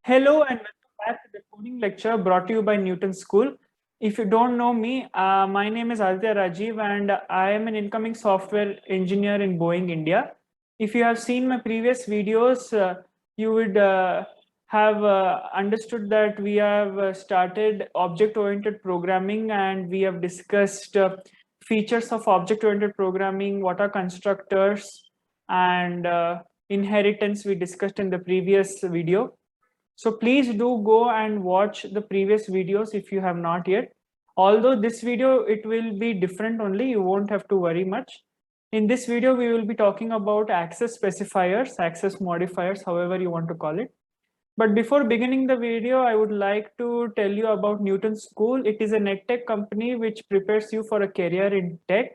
Hello and welcome back to the coding lecture brought to you by Newton School. If you don't know me, my name is Aditya Rajiv and I am an incoming software engineer in Boeing, India. If you have seen my previous videos, you would have understood that we have started object-oriented programming and we have discussed features of object-oriented programming, what are constructors, and inheritance we discussed in the previous video. So please do go and watch the previous videos if you have not yet. Although this video, it will be different only, you won't have to worry much. In this video, we will be talking about access specifiers, access modifiers, however you want to call it. But before beginning the video, I would like to tell you about Newton School. It is a NetTech company which prepares you for a career in tech.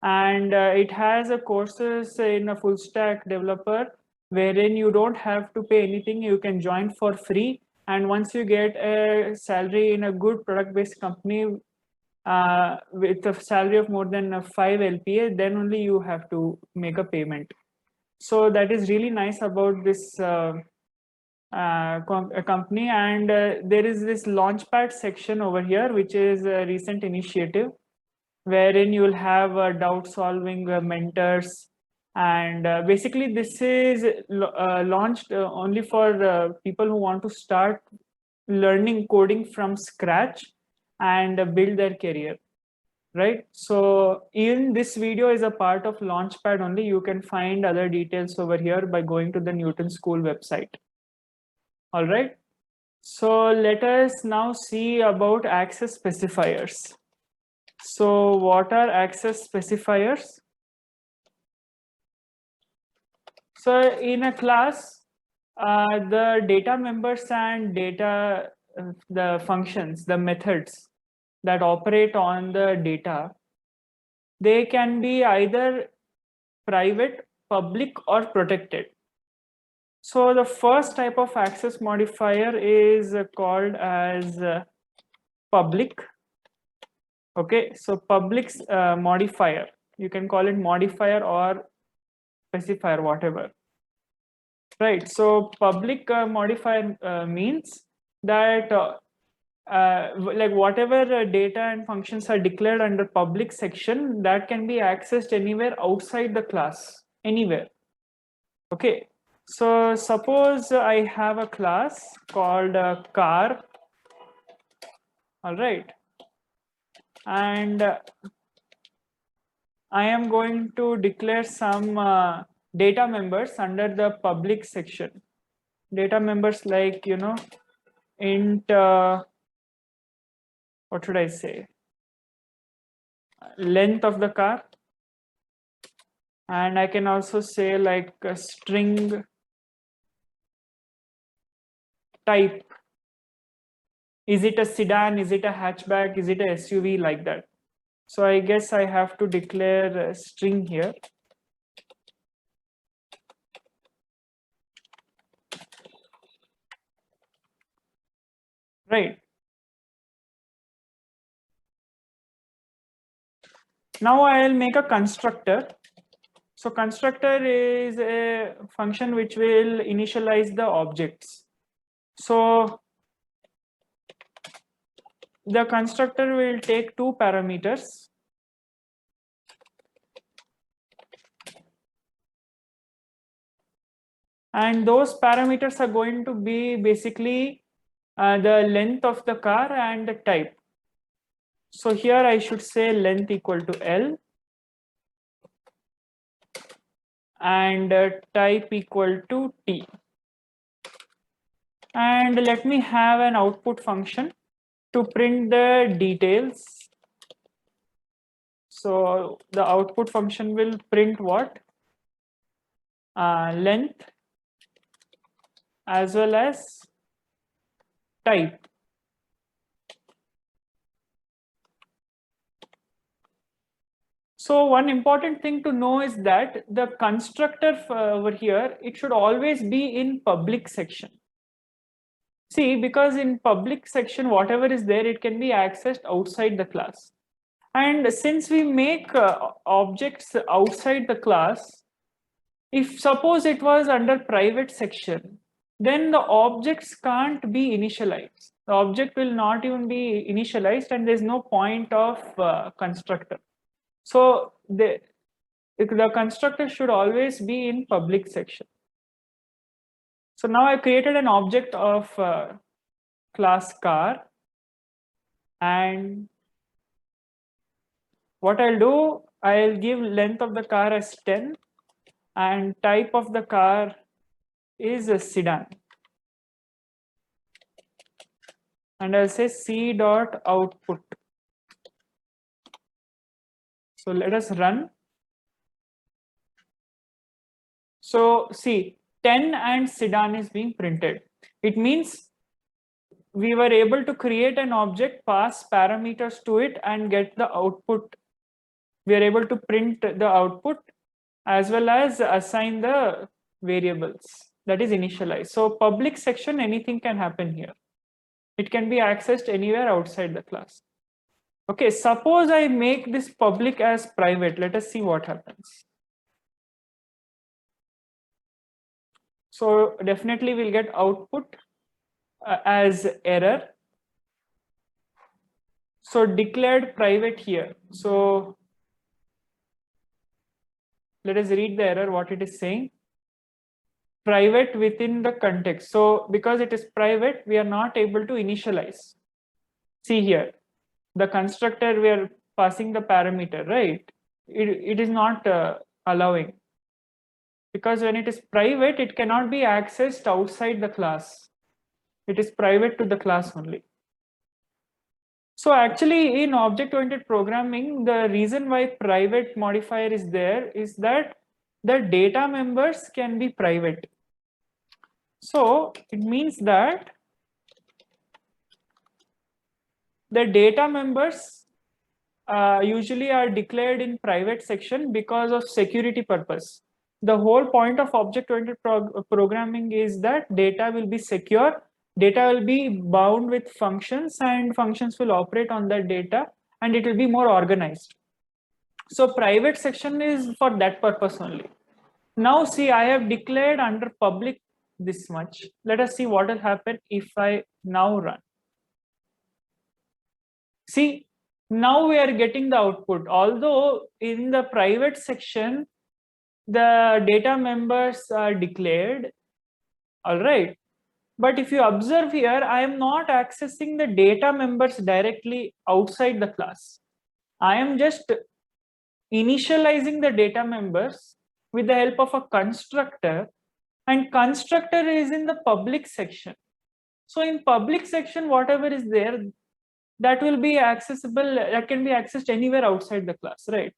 And it has a courses in a full stack developer wherein you don't have to pay anything. You can join for free. And once you get a salary in a good product based company with a salary of more than 5 LPA, then only you have to make a payment. So that is really nice about this company. And there is this Launchpad section over here, which is a recent initiative wherein you will have doubt solving mentors. And basically this is launched only for people who want to start learning coding from scratch and build their career, right? So in this video is a part of Launchpad only. You can find other details over here by going to the Newton School website. All right. So let us now see about access specifiers. So what are access specifiers? So in a class, the data members and data, the functions, the methods that operate on the data, they can be either private, public, or protected. So the first type of access modifier is called as public. Okay, so public modifier, you can call it modifier or specifier, whatever. Right, so public modifier means that like whatever data and functions are declared under public section, that can be accessed anywhere outside the class, anywhere. Okay, so suppose I have a class called car, all right, and I am going to declare some data members under the public section. Data members like, you know, int, what should I say? Length of the car. And I can also say like a string type. Is it a sedan? Is it a hatchback? Is it a SUV, like that? So I guess I have to declare a string here. Right. Now I'll make a constructor. So constructor is a function which will initialize the objects. So the constructor will take two parameters. And those parameters are going to be basically the length of the car and the type. So here I should say length equal to L and type equal to T. And let me have an output function to print the details. So the output function will print what? Length as well as type. So one important thing to know is that the constructor over here, it should always be in public section. See, because in public section, whatever is there, it can be accessed outside the class. And since we make objects outside the class, if suppose it was under private section, then the objects can't be initialized. The object will not even be initialized, and there's no point of constructor. So the constructor should always be in public section. So now I created an object of class car, and what I'll do, I'll give length of the car as 10 and type of the car is a sedan. And I'll say C dot output. So let us run. So see, 10 and sedan is being printed. It means we were able to create an object, pass parameters to it, and get the output. We are able to print the output as well as assign the variables, that is initialized. So public section, anything can happen here. It can be accessed anywhere outside the class. Okay, suppose I make this public as private. Let us see what happens. So definitely we'll get output as error. So declared private here. So let us read the error, what it is saying. Private within the context. So because it is private, we are not able to initialize. See here, the constructor, we are passing the parameter, right? It is not allowing. Because when it is private, it cannot be accessed outside the class. It is private to the class only. So actually in object-oriented programming, the reason why private modifier is there is that the data members can be private. So it means that the data members usually are declared in private section because of security purpose. The whole point of object-oriented programming is that data will be secure, data will be bound with functions, and functions will operate on that data, and it will be more organized. So private section is for that purpose only. Now see, I have declared under public this much. Let us see what will happen if I now run. See, now we are getting the output. Although in the private section, the data members are declared, all right. But if you observe here, I am not accessing the data members directly outside the class. I am just initializing the data members with the help of a constructor, and constructor is in the public section. So in public section, whatever is there, that will be accessible, that can be accessed anywhere outside the class, right?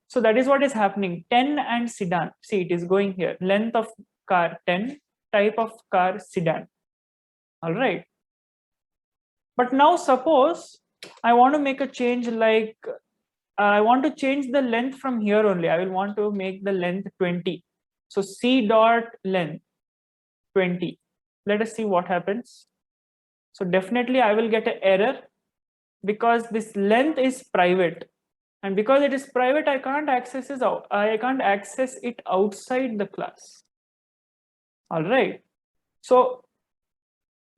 So that is what is happening. 10 and sedan. See, it is going here. Length of car 10, type of car sedan. All right. But now suppose I want to make a change, like I want to change the length from here only. I will want to make the length 20. So C dot length 20. Let us see what happens. So definitely I will get an error because this length is private. And because it is private, I can't access it outside the class. All right. So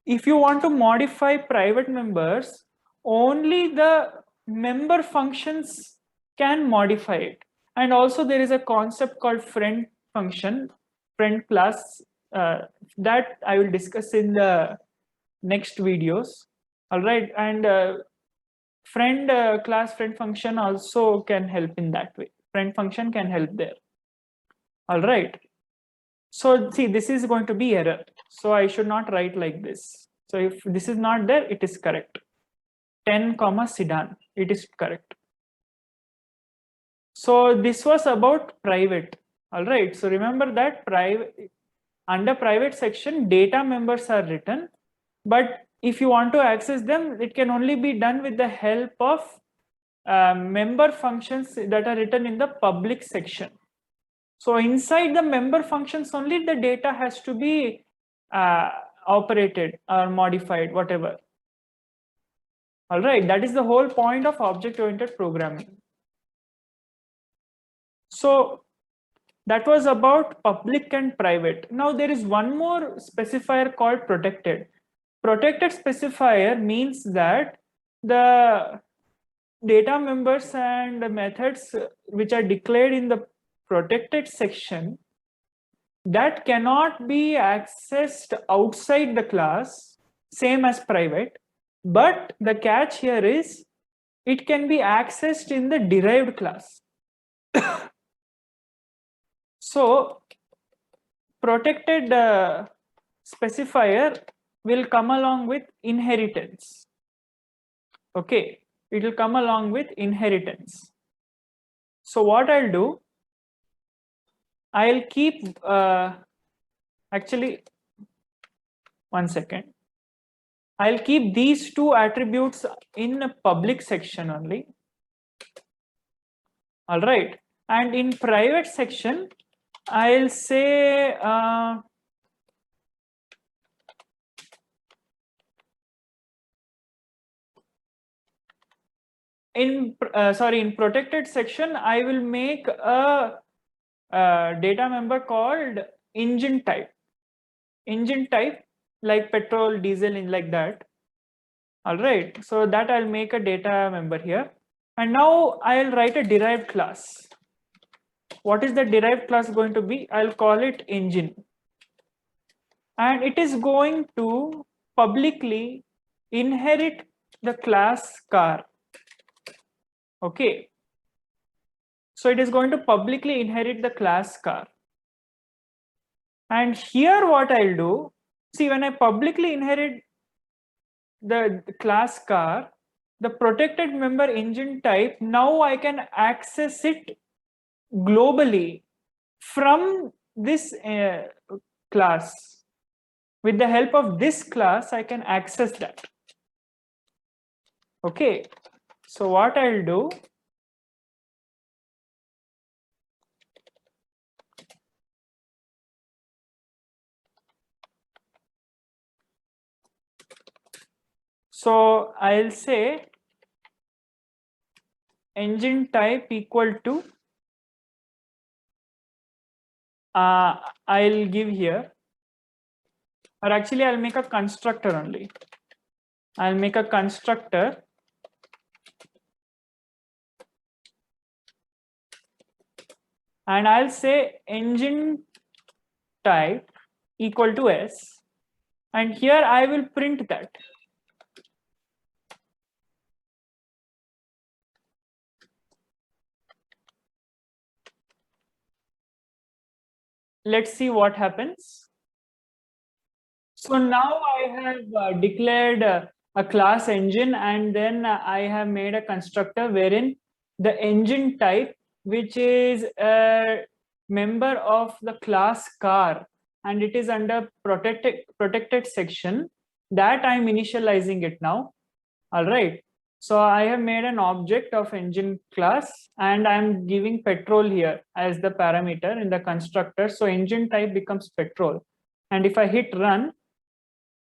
if you want to modify private members, only the member functions can modify it. And also there is a concept called friend function, friend class, that I will discuss in the next videos. All right. And friend class, friend function also can help in that way. Friend function can help there. All right. So see, this is going to be error. So I should not write like this. So if this is not there, it is correct. 10 comma sedan, it is correct. So this was about private. All right. So remember that under private section, data members are written, but if you want to access them, it can only be done with the help of member functions that are written in the public section. So inside the member functions only, the data has to be operated or modified, whatever. All right, that is the whole point of object-oriented programming. So That was about public and private. Now there is one more specifier called protected. Protected specifier means that the data members and the methods which are declared in the protected section that cannot be accessed outside the class, same as private. But the catch here is it can be accessed in the derived class. So protected specifier will come along with inheritance. Okay, it will come along with inheritance. So what I'll do, I'll keep actually 1 second. I'll keep these two attributes in a public section only. All right, and in private section, I'll say in protected section, I will make a data member called engine type. Engine type like petrol, diesel, in like that. All right, so that I'll make a data member here. And now I'll write a derived class. What is the derived class going to be? I'll call it engine. And it is going to publicly inherit the class car. Okay. So it is going to publicly inherit the class car. And here what I'll do, see, when I publicly inherit the class car, the protected member engine type, now I can access it globally from this class. With the help of this class, I can access that. Okay, so what I'll do, so I'll say engine type equal to, I'll give here, or actually I'll make a constructor only. I'll make a constructor and I'll say engine type equal to S, and here I will print that. Let's see what happens. So now I have declared a class engine, and then I have made a constructor wherein the engine type, which is a member of the class car, and it is under protected section, that I'm initializing it now. All right. So I have made an object of engine class and I'm giving petrol here as the parameter in the constructor. So engine type becomes petrol. And if I hit run,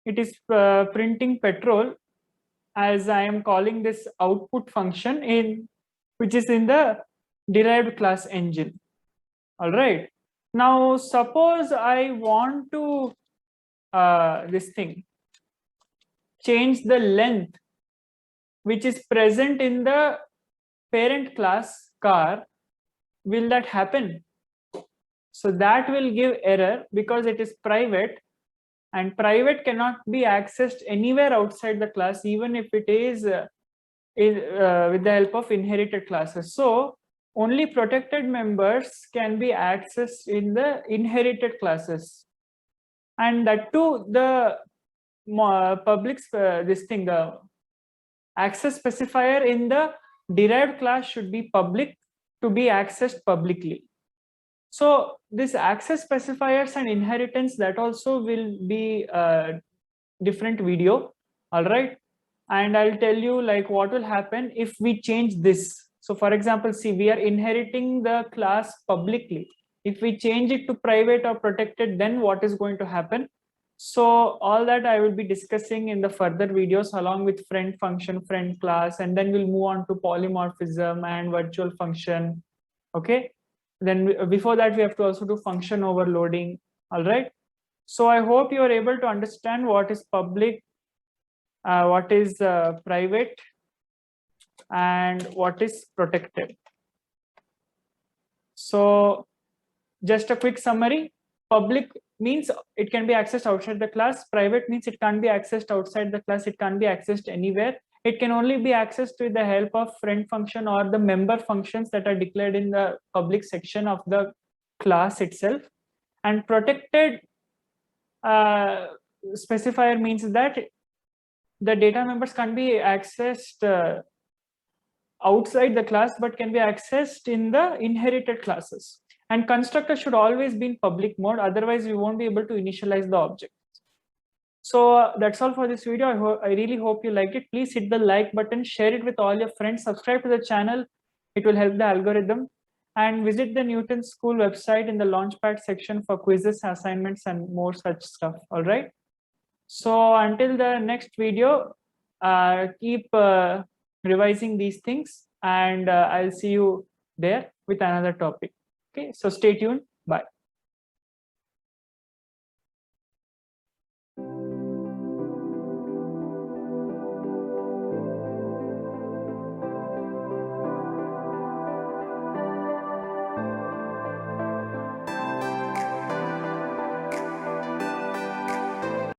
it is printing petrol as I am calling this output function in which is in the derived class engine. All right. Now suppose I want to change the length which is present in the parent class car. Will that happen? So that will give error because it is private, and private cannot be accessed anywhere outside the class, even if it is with the help of inherited classes. So only protected members can be accessed in the inherited classes, and that too the public access specifier in the derived class should be public to be accessed publicly. So this access specifiers and inheritance, that also will be a different video. All right. And I'll tell you like what will happen if we change this. So for example, see, we are inheriting the class publicly. If we change it to private or protected, then what is going to happen? So all that I will be discussing in the further videos along with friend function, friend class, and then we'll move on to polymorphism and virtual function. Okay. Then before that, we have to also do function overloading. All right. So I hope you are able to understand what is public, what is private, and what is protected. So just a quick summary. Public means it can be accessed outside the class. Private means it can't be accessed outside the class. It can't be accessed anywhere. It can only be accessed with the help of friend function or the member functions that are declared in the public section of the class itself. And protected specifier means that the data members can't be accessed outside the class, but can be accessed in the inherited classes. And constructor should always be in public mode, otherwise we won't be able to initialize the object. So that's all for this video. I really hope you liked it. Please hit the like button, share it with all your friends, subscribe to the channel. It will help the algorithm. And visit the Newton School website in the Launchpad section for quizzes, assignments, and more such stuff. All right. So until the next video, keep revising these things, and I'll see you there with another topic. Okay, so stay tuned. Bye.